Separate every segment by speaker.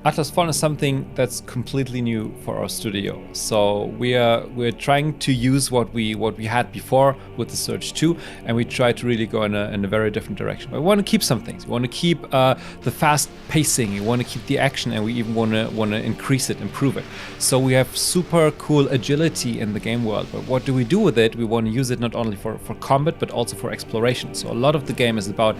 Speaker 1: Atlas Fallen is something that's completely new for our studio. So we're trying to use what we had before with the Surge 2, and we try to really go in a very different direction. But we want to keep some things. We want to keep the fast pacing. We want to keep the action, and we even want to increase it, improve it. So we have super cool agility in the game world. But what do we do with it? We want to use it not only for combat, but also for exploration. So a lot of the game is about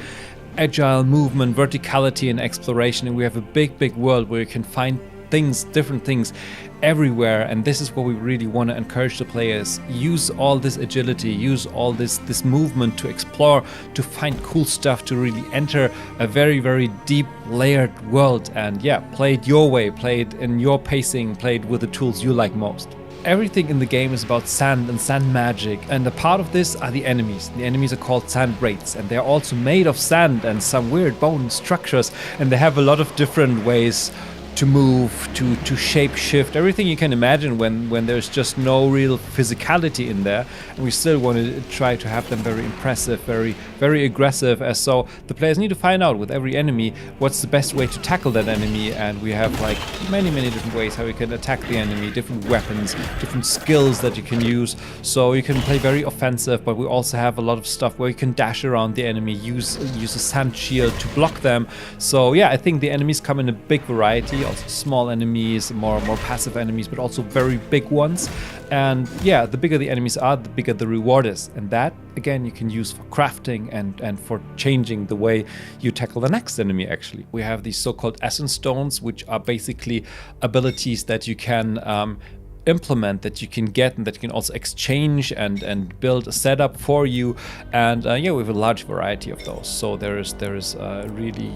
Speaker 1: agile movement, verticality, and exploration, and we have a big world where you can find things, different things everywhere. And this is what we really want to encourage the players. Use all this agility, use all this movement to explore, to find cool stuff, to really enter a very deep layered world. And yeah, play it your way, play it in your pacing, play it with the tools you like most. Everything in the game is about sand and sand magic, and a part of this are the enemies. The enemies are called sand wraiths, and they're also made of sand and some weird bone structures, and they have a lot of different ways to move, to shape shift, everything you can imagine when there's just no real physicality in there. And we still want to try to have them very impressive, very aggressive, as so the players need to find out with every enemy what's the best way to tackle that enemy. And we have like many different ways how you can attack the enemy, different weapons, different skills that you can use. So you can play very offensive, but we also have a lot of stuff where you can dash around the enemy, use a sand shield to block them. So yeah, I think the enemies come in a big variety. Also small enemies, more passive enemies, but also very big ones. And yeah, the bigger the enemies are, the bigger the reward is. And that, again, you can use for crafting and for changing the way you tackle the next enemy, actually. We have these so-called essence stones, which are basically abilities that you can implement, that you can get, and that you can also exchange and build a setup for you. And yeah, we have a large variety of those. So there is really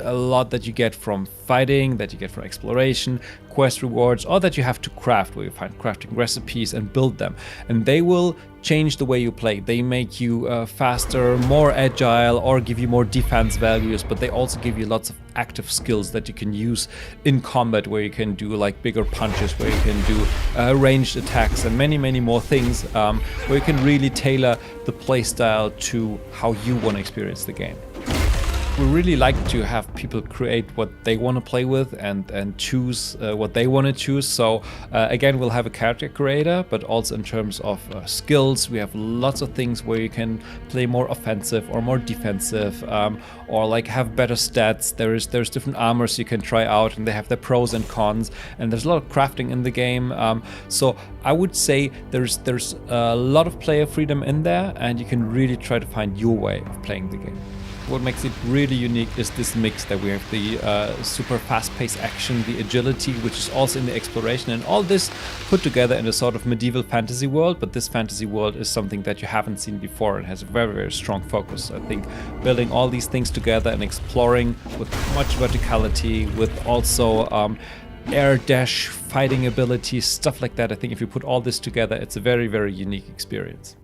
Speaker 1: a lot that you get from fighting, that you get from exploration, quest rewards, or that you have to craft, where you find crafting recipes and build them. And they will change the way you play. They make you faster, more agile, or give you more defense values, but they also give you lots of active skills that you can use in combat, where you can do like bigger punches, where you can do ranged attacks, and many more things, where you can really tailor the playstyle to how you want to experience the game. We really like to have people create what they want to play with and choose what they want to choose. So again, we'll have a character creator, but also in terms of skills, we have lots of things where you can play more offensive or more defensive, or like have better stats. There's different armors you can try out, and they have their pros and cons, and there's a lot of crafting in the game. So I would say there's a lot of player freedom in there, and you can really try to find your way of playing the game. What makes it really unique is this mix that we have, the super fast-paced action, the agility, which is also in the exploration, and all this put together in a sort of medieval fantasy world. But this fantasy world is something that you haven't seen before and has a very strong focus. I think building all these things together and exploring with much verticality, with also air dash, fighting abilities, stuff like that. I think if you put all this together, it's a very unique experience.